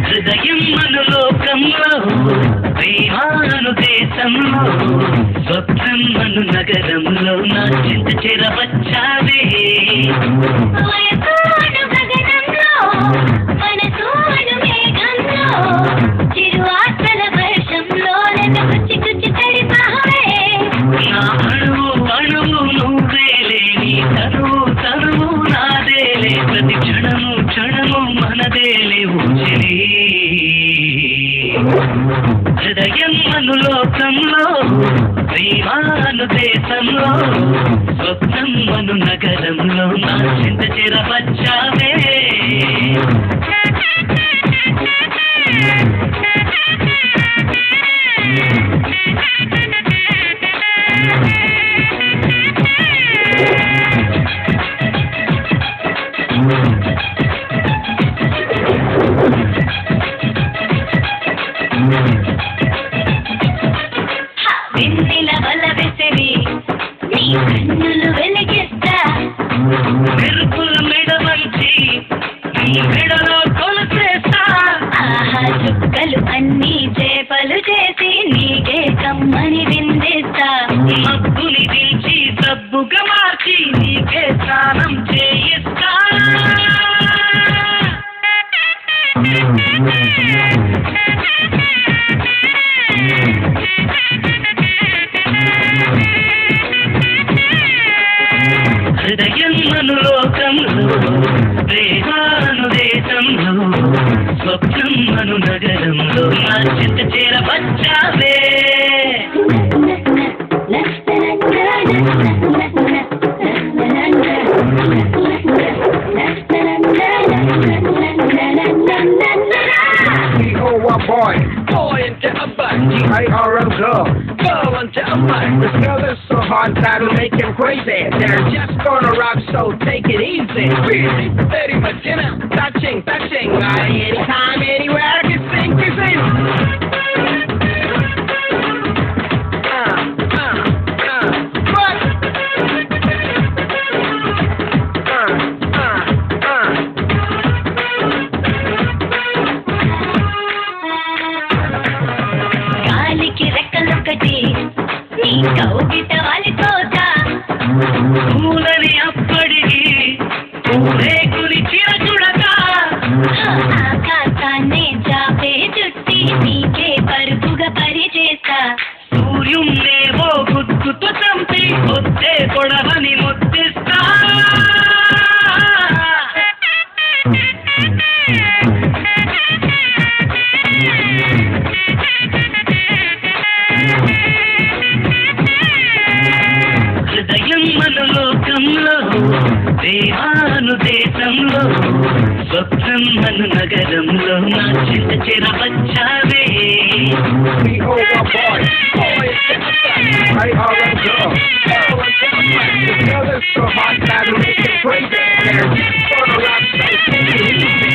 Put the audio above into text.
హృదయం అనులోకంలో ప్రేమాను దేశంలో స్వప్నం అను నగరంలో నా చింత చేరవచ్చావే నా అణువు అణువు నువ్వేలే నీ తనువు తనువు నాదేలే ప్రతి క్షణము క్షణము మనదేలే ఊచలే హృదయం అనులోకంలో ప్రేమాను దేశంలో స్వప్నం అను నగరంలో నా చింత చేరవచ్చావే వెన్నెల వల వెసరి నీ కన్నులు వెలిగిస్తా మెరుపుల మెడ వంచి నీ మెడలో కొలుసేస్తా ఆహా చుక్కలు అన్నీ చేపలు చేసి నీకే కమ్మని విందిస్తా మబ్బుని దించి సబ్బుగా మార్చి నీకే స్నానం చేయిస్తా హృదయం అనులోకంలో ప్రేమాను దేశంలో స్వప్నం అను నగరంలో నా చింత చేరవచ్చావే boy into a butt, G-I-R-O girl, girl into a butt. This girl is so hot that'll make him crazy. They're just gonna rock, so take it easy. Really, very much, you know, touching, anytime, anywhere, I can sing, నీ కౌగిట వాలిపోతా పూలని అప్పడికి పూరేకుని చిరచుడతా ఆకాశాన్నే చాపే చుట్టి నీకే పరుగుగా పరిచేస్తా సూర్యున్నేవో గుర్తుతో చంపి పొద్దే పొడవని ముద్దిస్తా హృదయం అనులోకంలో ప్రేమాను దేశంలో స్వప్నం అను నగరంలో నా చింత చేరవచ్చావే so hot that'll make it crazy. They're just gonna rock, so take it easy.